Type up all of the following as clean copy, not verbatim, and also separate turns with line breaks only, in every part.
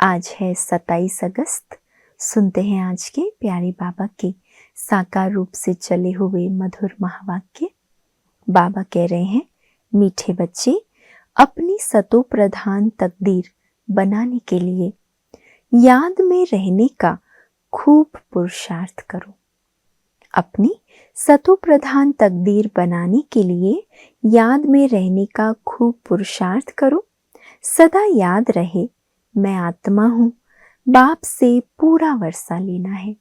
आज है 27 अगस्त। सुनते हैं आज के प्यारे बाबा के साकार रूप से चले हुए मधुर महावाक्य। बाबा कह रहे हैं, मीठे बच्चे, अपनी सतो प्रधान तकदीर बनाने के लिए याद में रहने का खूब पुरुषार्थ करो। अपनी सतो प्रधान तकदीर बनाने के लिए याद में रहने का खूब पुरुषार्थ करो। सदा याद रहे, मैं आत्मा हूँ, बाप से पूरा वर्षा लेना है।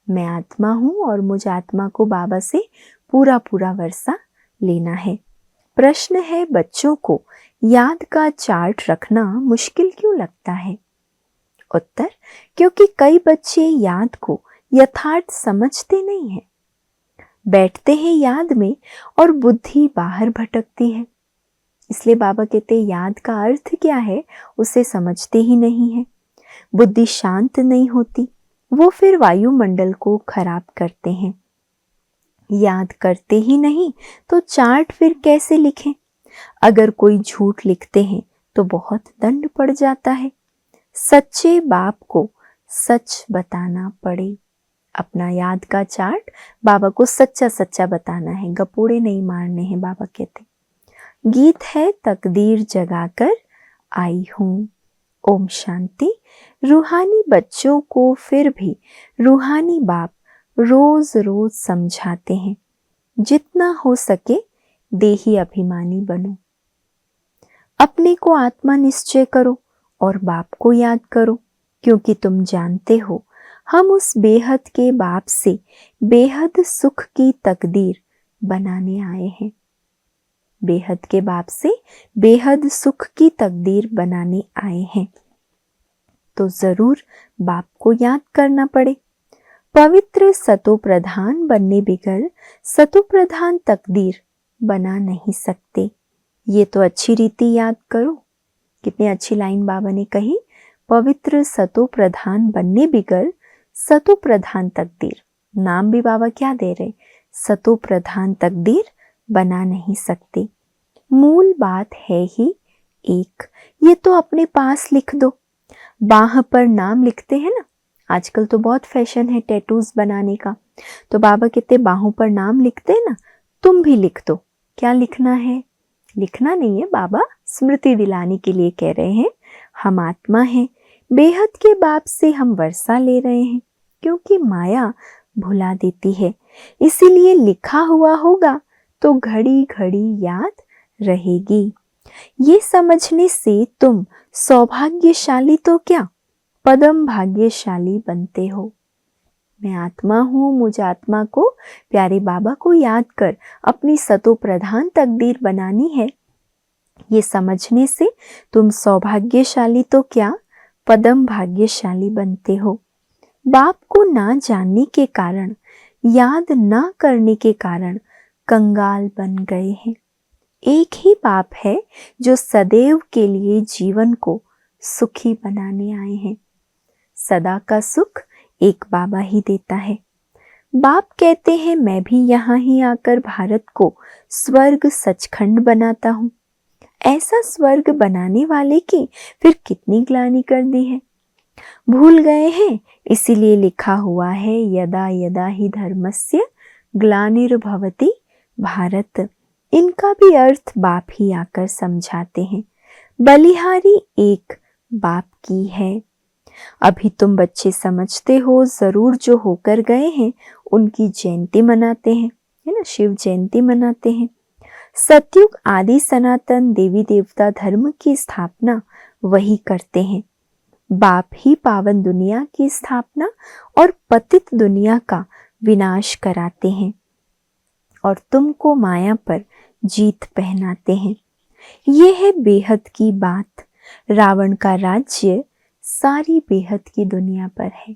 मैं आत्मा हूँ और मुझ आत्मा को बाबा से पूरा वर्षा लेना है। प्रश्न है, बच्चों को याद का चार्ट रखना मुश्किल क्यों लगता है? उत्तर, क्योंकि कई बच्चे याद को यथार्थ समझते नहीं हैं। बैठते हैं याद में और बुद्धि बाहर भटकती है। इसलिए बाबा कहते हैं, याद का अर्थ क्या है उसे समझते ही नहीं है। बुद्धि शांत नहीं होती, वो फिर वायुमंडल को खराब करते हैं। याद करते ही नहीं तो चार्ट फिर कैसे लिखें? अगर कोई झूठ लिखते हैं तो बहुत दंड पड़ जाता है। सच्चे बाप को सच बताना पड़े। अपना याद का चार्ट बाबा को सच्चा सच्चा बताना है, गपोड़े नहीं मारने हैं। बाबा कहते, गीत है तकदीर जगाकर आई हूँ। ओम शांति। रूहानी बच्चों को फिर भी रूहानी बाप रोज रोज समझाते हैं, जितना हो सके देही अभिमानी बनो। अपने को आत्मा निश्चय करो और बाप को याद करो, क्योंकि तुम जानते हो हम उस बेहद के बाप से बेहद सुख की तकदीर बनाने आए हैं। बेहद के बाप से बेहद सुख की तकदीर बनाने आए हैं, तो जरूर बाप को याद करना पड़े। पवित्र सतो प्रधान बनने बगैर सतो प्रधान तकदीर बना नहीं सकते। ये तो अच्छी रीति याद करो। कितनी अच्छी लाइन बाबा ने कही, पवित्र सतो प्रधान बनने बगैर सतो प्रधान तकदीर। नाम भी बाबा क्या दे रहे, सतो प्रधान तकदीर बना नहीं सकते। मूल बात है ही एक, ये तो अपने पास लिख दो। बाह पर नाम लिखते हैं ना, आजकल तो बहुत फैशन है टैटूज बनाने का। तो बाबा कहते बाहों पर नाम लिखते हैं ना, तुम भी लिख दो। क्या लिखना है? लिखना नहीं है, बाबा स्मृति दिलाने के लिए कह रहे हैं। हम आत्मा हैं, बेहद के बाप से हम वर्षा ले रहे हैं, क्योंकि माया भुला देती है। इसीलिए लिखा हुआ होगा तो घड़ी घड़ी याद रहेगी। ये समझने से तुम सौभाग्यशाली तो क्या, पदम भाग्यशाली बनते हो। मैं आत्मा हूँ, मुझ आत्मा को प्यारे बाबा को याद कर अपनी सतो प्रधान तकदीर बनानी है। ये समझने से तुम सौभाग्यशाली तो क्या, पदम भाग्यशाली बनते हो। बाप को ना जानने के कारण, याद ना करने के कारण कंगाल बन गए हैं। एक ही बाप है जो सदैव के लिए जीवन को सुखी बनाने आए हैं। सदा का सुख एक बाबा ही देता है। बाप कहते हैं, मैं भी यहाँ ही आकर भारत को स्वर्ग सचखंड बनाता हूँ। ऐसा स्वर्ग बनाने वाले की फिर कितनी ग्लानि कर दी है। भूल गए हैं, इसीलिए लिखा हुआ है, यदा यदा ही धर्मस्य ग्लानिर्भवति भारत। इनका भी अर्थ बाप ही आकर समझाते हैं। बलिहारी एक बाप की है। अभी तुम बच्चे समझते हो जरूर, जो होकर गए हैं उनकी जयंती मनाते हैं, है ना, शिव जयंती मनाते हैं। सतयुग आदि सनातन देवी देवता धर्म की स्थापना वही करते हैं। बाप ही पावन दुनिया की स्थापना और पतित दुनिया का विनाश कराते हैं और तुमको माया पर जीत पहनाते हैं। ये है बेहद की बात। रावण का राज्य सारी बेहद की दुनिया पर है।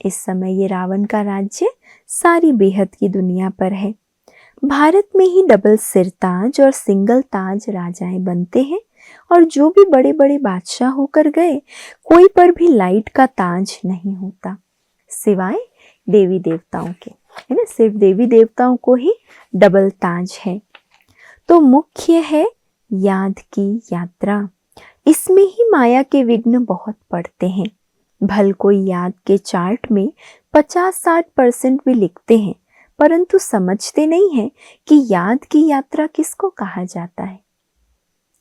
इस समय ये रावण का राज्य सारी बेहद की दुनिया पर है। भारत में ही डबल सिर ताज और सिंगल ताज राजाएं बनते हैं, और जो भी बड़े बड़े बादशाह होकर गए, कोई पर भी लाइट का ताज नहीं होता सिवाय देवी देवताओं के, है ना। सिर्फ देवी देवताओं को ही डबल ताज है। तो मुख्य है याद की यात्रा। इसमें ही माया के विघ्न बहुत पड़ते हैं। भल कोई याद के चार्ट में 50-60% भी लिखते हैं, परंतु समझते नहीं हैं कि याद की यात्रा किसको कहा जाता है।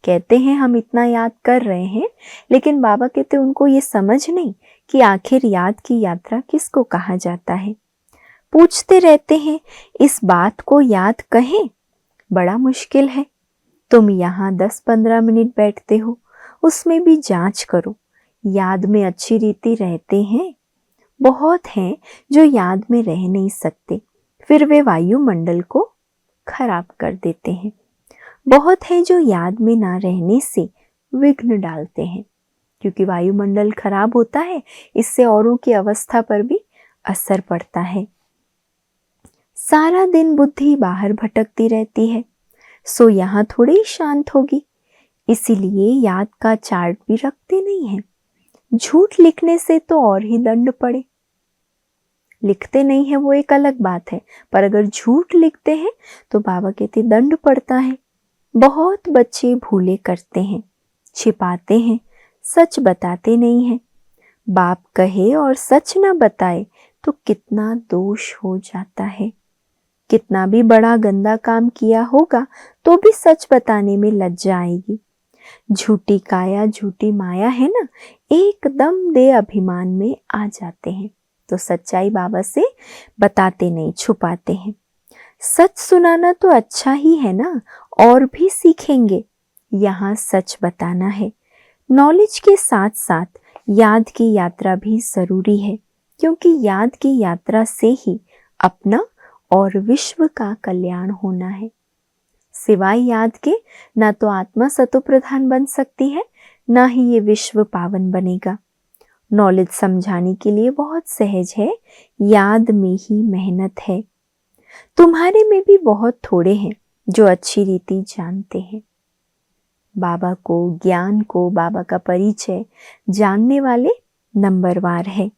कहते हैं हम इतना याद कर रहे हैं, लेकिन बाबा कहते उनको ये समझ नहीं कि आखिर याद की यात्रा किसको कहा जाता है। पूछते रहते हैं इस बात को याद कहें, बड़ा मुश्किल है। तुम यहाँ 10-15 मिनट बैठते हो, उसमें भी जांच करो, याद में अच्छी रीति रहते हैं। बहुत हैं जो याद में रह नहीं सकते, फिर वे वायुमंडल को खराब कर देते हैं। बहुत हैं जो याद में ना रहने से विघ्न डालते हैं, क्योंकि वायुमंडल खराब होता है, इससे औरों की अवस्था पर भी असर पड़ता है। सारा दिन बुद्धि बाहर भटकती रहती है, सो यहाँ थोड़ी शांत होगी। इसीलिए याद का चार्ट भी रखते नहीं हैं। झूठ लिखने से तो और ही दंड पड़े। लिखते नहीं है वो एक अलग बात है, पर अगर झूठ लिखते हैं तो बाबा कहते दंड पड़ता है। बहुत बच्चे भूले करते हैं, छिपाते हैं, सच बताते नहीं हैं। बाप कहे और सच ना बताए तो कितना दोष हो जाता है। कितना भी बड़ा गंदा काम किया होगा तो भी सच बताने में लज्जा आएगी। झूठी काया झूठी माया है ना, एकदम दे अभिमान में आ जाते हैं, तो सच्चाई बाबा से बताते नहीं, छुपाते हैं। सच सुनाना तो अच्छा ही है ना, और भी सीखेंगे। यहाँ सच बताना है। नॉलेज के साथ साथ याद की यात्रा भी जरूरी है, क्योंकि याद की यात्रा से ही अपना और विश्व का कल्याण होना है। सिवाय याद के ना तो आत्मा सतोप्रधान बन सकती है, ना ही ये विश्व पावन बनेगा। नॉलेज समझाने के लिए बहुत सहज है, याद में ही मेहनत है। तुम्हारे में भी बहुत थोड़े हैं जो अच्छी रीति जानते हैं। बाबा को, ज्ञान को, बाबा का परिचय जानने वाले नंबरवार है।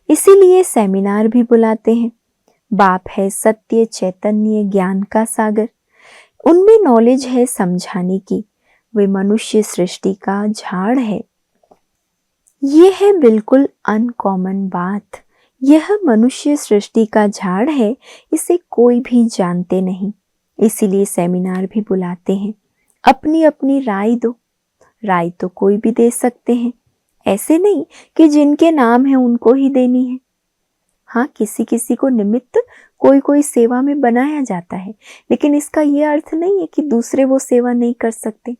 इसीलिए सेमिनार भी बुलाते हैं। बाप है सत्य चैतन्य ज्ञान का सागर, उनमें नॉलेज है समझाने की। वे मनुष्य सृष्टि का झाड़ है। यह है बिल्कुल अनकॉमन बात। यह मनुष्य सृष्टि का झाड़ है, इसे कोई भी जानते नहीं। इसीलिए सेमिनार भी बुलाते हैं। अपनी अपनी राय दो। राय तो कोई भी दे सकते हैं, ऐसे नहीं कि जिनके नाम है उनको ही देनी है। हाँ, किसी किसी को निमित्त कोई कोई सेवा में बनाया जाता है, लेकिन इसका यह अर्थ नहीं है कि दूसरे वो सेवा नहीं कर सकते।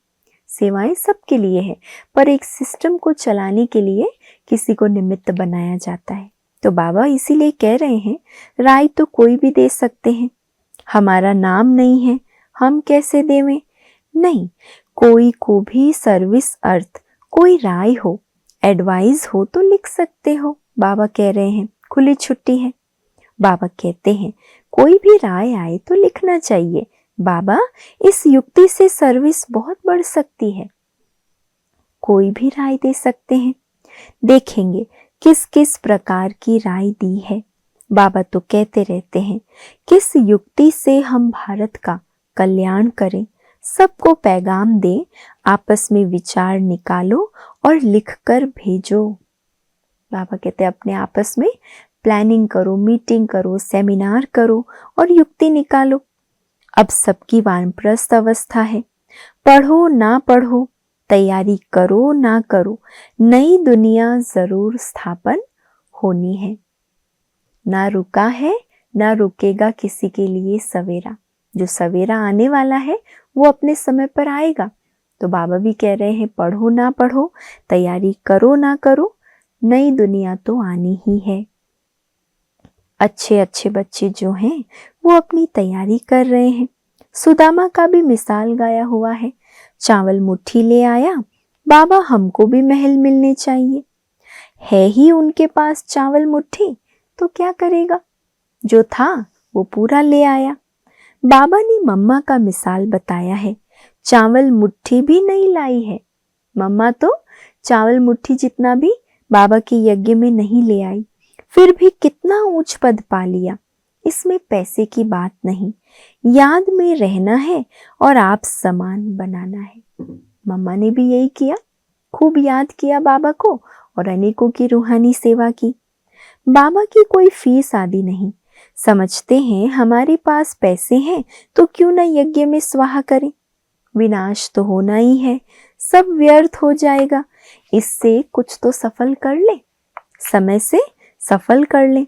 सेवाएं सबके लिए है, पर एक सिस्टम को चलाने के लिए किसी को निमित्त बनाया जाता है। तो बाबा इसीलिए कह रहे हैं राय तो कोई भी दे सकते हैं। हमारा नाम नहीं है, हम कैसे देवें? नहीं, कोई को भी सर्विस अर्थ कोई राय हो, एडवाइस हो तो लिख सकते हो। बाबा कह रहे हैं खुली छुट्टी है। बाबा कहते हैं कोई भी राय आए तो लिखना चाहिए। बाबा, इस युक्ति से सर्विस बहुत बढ़ सकती है। कोई भी राय दे सकते हैं। देखेंगे किस किस प्रकार की राय दी है। बाबा तो कहते रहते हैं किस युक्ति से हम भारत का कल्याण करें, सबको पैगाम दें, आपस में विचार निकालो और लिखकर भेजो। बाबा कहते हैं अपने आपस में प्लानिंग करो, मीटिंग करो, सेमिनार करो और युक्ति निकालो। अब सबकी वानप्रस्थ अवस्था है। पढ़ो ना पढ़ो, तैयारी करो ना करो, नई दुनिया जरूर स्थापन होनी है। ना रुका है ना रुकेगा किसी के लिए सवेरा। जो सवेरा आने वाला है वो अपने समय पर आएगा। तो बाबा भी कह रहे हैं पढ़ो ना पढ़ो, तैयारी करो ना करो, नई दुनिया तो आनी ही है। अच्छे अच्छे बच्चे जो हैं वो अपनी तैयारी कर रहे हैं। सुदामा का भी मिसाल गाया हुआ है। चावल मुट्ठी ले आया, बाबा हमको भी महल मिलने चाहिए। है ही उनके पास चावल मुट्ठी तो क्या करेगा? जो था वो पूरा ले आया। बाबा ने मम्मा का मिसाल बताया है। चावल मुट्ठी भी नहीं लाई है। मम्मा तो चावल मुट्ठी जितना भी बाबा के यज्ञ में नहीं ले आई, फिर भी कितना ऊंच पद पा लिया। इसमें पैसे की बात नहीं, याद में रहना है और आप समान बनाना है। मम्मा ने भी यही किया, खूब याद किया बाबा को और अनेकों की रूहानी सेवा की। बाबा की कोई फीस आदि नहीं। समझते हैं हमारे पास पैसे हैं तो क्यों न यज्ञ में स्वाहा करें। विनाश तो होना ही है, सब व्यर्थ हो जाएगा, इससे कुछ तो सफल कर ले, समय से सफल कर ले।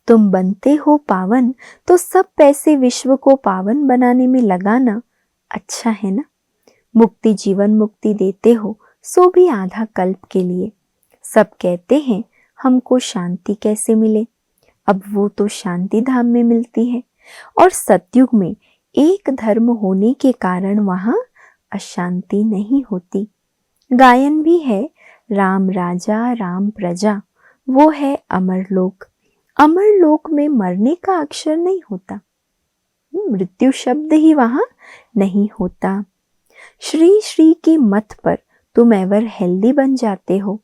तुम बनते हो पावन तो सब पैसे विश्व को पावन बनाने में लगाना अच्छा है ना। मुक्ति जीवन मुक्ति देते हो सो भी आधा कल्प के लिए। सब कहते हैं हमको शांति कैसे मिले, अब वो तो शांति धाम में मिलती है। और सतयुग में एक धर्म होने के कारण वहां अशांति नहीं होती। गायन भी है, राम राजा राम प्रजा, वो है अमर लोक। अमर लोक में मरने का अक्षर नहीं होता, मृत्यु शब्द ही वहां नहीं होता। श्री श्री की मत पर तुम एवर हेल्दी बन जाते हो।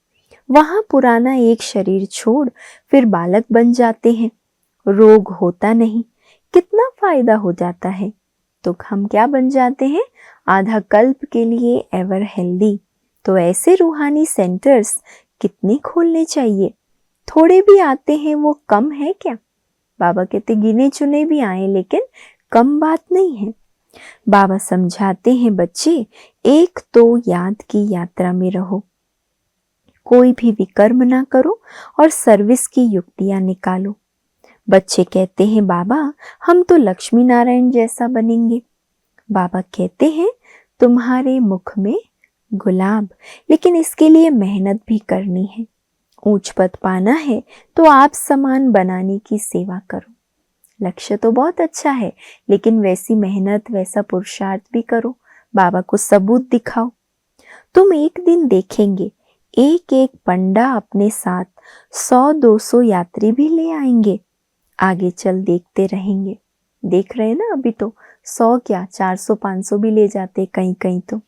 वहां पुराना एक शरीर छोड़ फिर बालक बन जाते हैं, रोग होता नहीं, कितना फायदा हो जाता है। तो हम क्या बन जाते हैं, आधा कल्प के लिए एवर हेल्दी। तो ऐसे रूहानी सेंटर्स कितने खोलने चाहिए। थोड़े भी आते हैं वो कम है क्या। बाबा कहते गिने चुने भी आए लेकिन कम बात नहीं है। बाबा समझाते हैं बच्चे, एक तो याद की यात्रा में रहो, कोई भी विकर्म ना करो और सर्विस की युक्तियां निकालो। बच्चे कहते हैं बाबा हम तो लक्ष्मी नारायण जैसा बनेंगे। बाबा कहते हैं तुम्हारे मुख में गुलाब, लेकिन इसके लिए मेहनत भी करनी है। ऊंच पद पाना है तो आप समान बनाने की सेवा करो। लक्ष्य तो बहुत अच्छा है लेकिन वैसी मेहनत वैसा पुरुषार्थ भी करो, बाबा को सबूत दिखाओ। तुम एक दिन देखेंगे एक एक पंडा अपने साथ 100-200 यात्री भी ले आएंगे। आगे चल देखते रहेंगे। देख रहे हैं ना, अभी तो 100 क्या 400-500 भी ले जाते कहीं कहीं। तो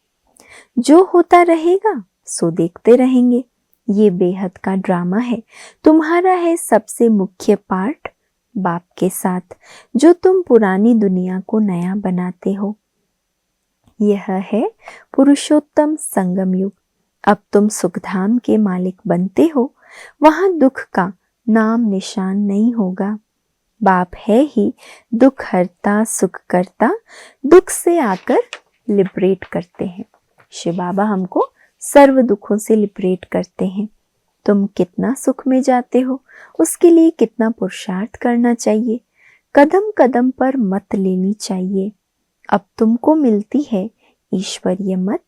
जो होता रहेगा सो देखते रहेंगे। ये बेहद का ड्रामा है। तुम्हारा है सबसे मुख्य पार्ट बाप के साथ, जो तुम पुरानी दुनिया को नया बनाते हो। यह है पुरुषोत्तम संगम युग। अब तुम सुखधाम के मालिक बनते हो, वहां दुख का नाम निशान नहीं होगा। बाप है ही दुख हरता सुख करता, दुख से आकर लिबरेट करते हैं। शिव बाबा हमको सर्व दुखों से लिबरेट करते हैं। तुम कितना सुख में जाते हो, उसके लिए कितना पुरुषार्थ करना चाहिए, कदम कदम पर मत लेनी चाहिए। अब तुमको मिलती है ईश्वरीय मत,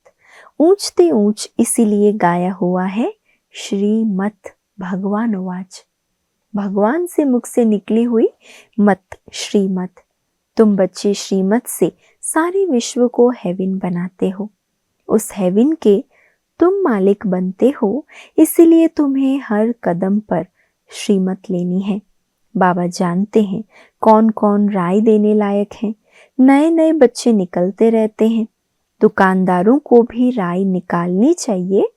ऊंचते ऊंच इसीलिए गाया हुआ है श्रीमत भगवान वाच। भगवान से मुख से निकली हुई मत श्रीमत। तुम बच्चे श्रीमत से सारे विश्व को हेवन बनाते हो। उस हेवन के तुम मालिक बनते हो, इसीलिए तुम्हें हर कदम पर श्रीमत लेनी है। बाबा जानते हैं कौन कौन राय देने लायक हैं। नए नए बच्चे निकलते रहते हैं, दुकानदारों को भी राय निकालनी चाहिए।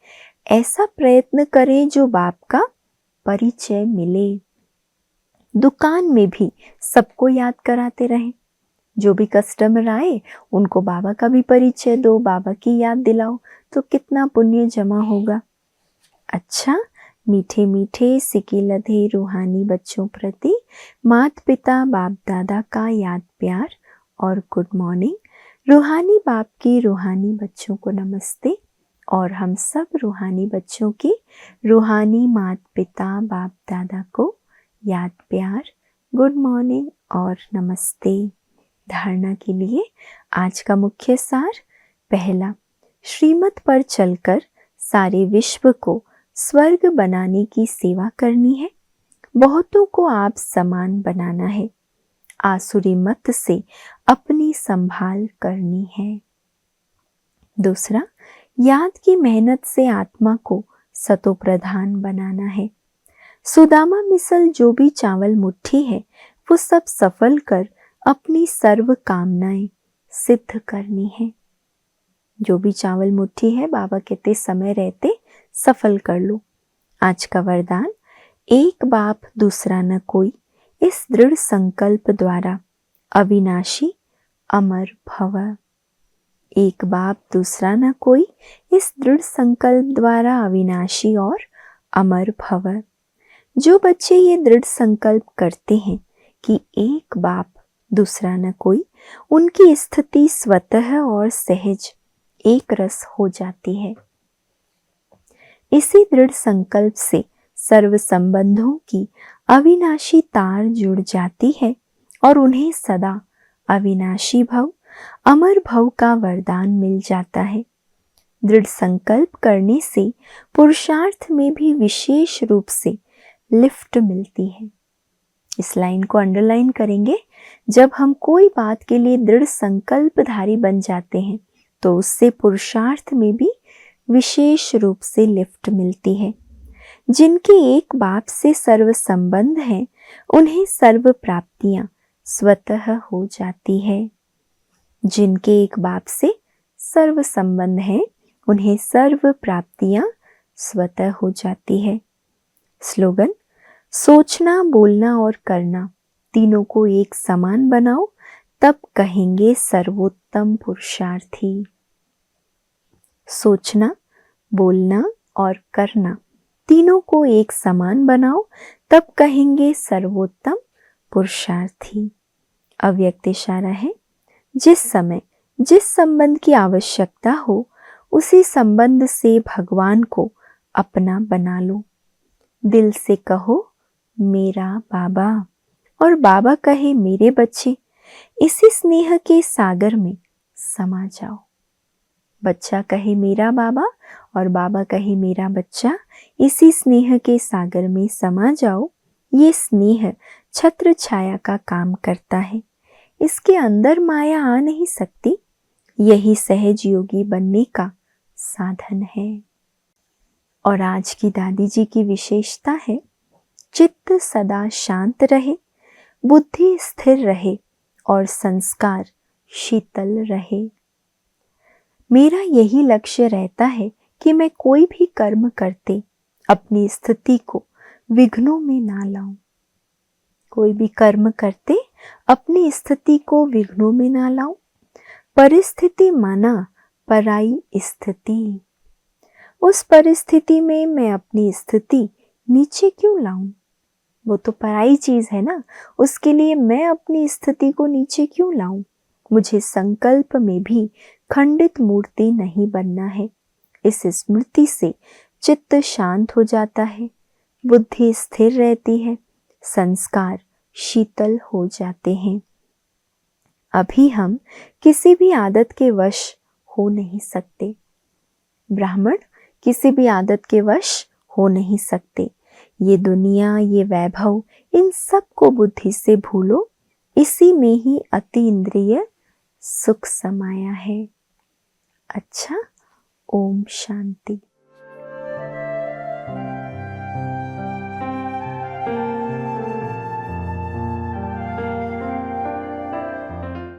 ऐसा प्रयत्न करें जो बाप का परिचय मिले। दुकान में भी सबको याद कराते रहें। जो भी कस्टमर आए उनको बाबा का भी परिचय दो, बाबा की याद दिलाओ, तो कितना पुण्य जमा होगा। अच्छा, मीठे मीठे सिके लधे रूहानी बच्चों प्रति मात पिता बाप दादा का याद प्यार और गुड मॉर्निंग। रूहानी बाप की रूहानी बच्चों को नमस्ते और हम सब रूहानी बच्चों की रूहानी मात पिता बाप दादा को याद प्यार, गुड मॉर्निंग और नमस्ते। धारणा के लिए आज का मुख्य सार। पहला, श्रीमत पर चलकर सारे विश्व को स्वर्ग बनाने की सेवा करनी है। बहुतों को आप समान बनाना है। आसुरी मत से अपनी संभाल करनी है। दूसरा, याद की मेहनत से आत्मा को सतो प्रधान बनाना है। सुदामा मिसल जो भी चावल मुट्ठी है वो सब सफल कर अपनी सर्व कामनाएं सिद्ध करनी है। जो भी चावल मुट्ठी है बाबा कहते समय रहते सफल कर लो। आज का वरदान, एक बाप दूसरा न कोई, इस दृढ़ संकल्प द्वारा अविनाशी अमर भव। एक बाप दूसरा न कोई, इस दृढ़ संकल्प द्वारा अविनाशी और अमर भव। जो बच्चे ये दृढ़ संकल्प करते हैं कि एक बाप दूसरा न कोई, उनकी स्थिति स्वतः और सहज एक रस हो जाती है। इसी दृढ़ संकल्प से सर्व संबंधों की अविनाशी तार जुड़ जाती है और उन्हें सदा अविनाशी भव, अमर भव का वरदान मिल जाता है। दृढ़ संकल्प करने से पुरुषार्थ में भी विशेष रूप से लिफ्ट मिलती है। इस लाइन को अंडरलाइन करेंगे। जब हम कोई बात के लिए दृढ़ संकल्पधारी बन जाते हैं तो उससे पुरुषार्थ में भी विशेष रूप से लिफ्ट मिलती है। जिनके एक बाप से सर्व संबंध है उन्हें सर्व प्राप्तियां स्वतः हो जाती है। जिनके एक बाप से सर्व संबंध है उन्हें सर्व प्राप्तियां स्वतः हो जाती है। स्लोगन: सोचना, बोलना और करना तीनों को एक समान बनाओ, तब कहेंगे सर्वोत्तम पुरुषार्थी। सोचना, बोलना और करना तीनों को एक समान बनाओ, तब कहेंगे सर्वोत्तम पुरुषार्थी। अव्यक्त इशारा है। जिस समय जिस संबंध की आवश्यकता हो उसी संबंध से भगवान को अपना बना लो। दिल से कहो मेरा बाबा और बाबा कहे मेरे बच्चे, इसी स्नेह के सागर में समा जाओ। बच्चा कहे मेरा बाबा और बाबा कहे मेरा बच्चा, इसी स्नेह के सागर में समा जाओ। ये स्नेह छत्र छाया का काम करता है, इसके अंदर माया आ नहीं सकती। यही सहज योगी बनने का साधन है। और आज की दादी जी की विशेषता है, चित्त सदा शांत रहे, बुद्धि स्थिर रहे और संस्कार शीतल रहे। मेरा यही लक्ष्य रहता है कि मैं कोई भी कर्म करते अपनी स्थिति को विघ्नों में ना लाऊं। कोई भी कर्म करते अपनी स्थिति को विघ्नों में ना लाऊं। परिस्थिति माना पराई स्थिति। उस परिस्थिति में मैं अपनी स्थिति नीचे क्यों लाऊं? वो तो पराई चीज है ना, उसके लिए मैं अपनी स्थिति को नीचे क्यों लाऊं? मुझे संकल्प में भी खंडित मूर्ति नहीं बनना है। इस स्मृति से चित्त शांत हो जाता है, बुद्धि स्थिर रहती है, संस्कार शीतल हो जाते हैं। अभी हम किसी भी आदत के वश हो नहीं सकते। ब्राह्मण किसी भी आदत के वश हो नहीं सकते। ये दुनिया, ये वैभव, इन सब को बुद्धि से भूलो। इसी में ही अति इंद्रिय सुख समाया है। अच्छा, ओम शांति।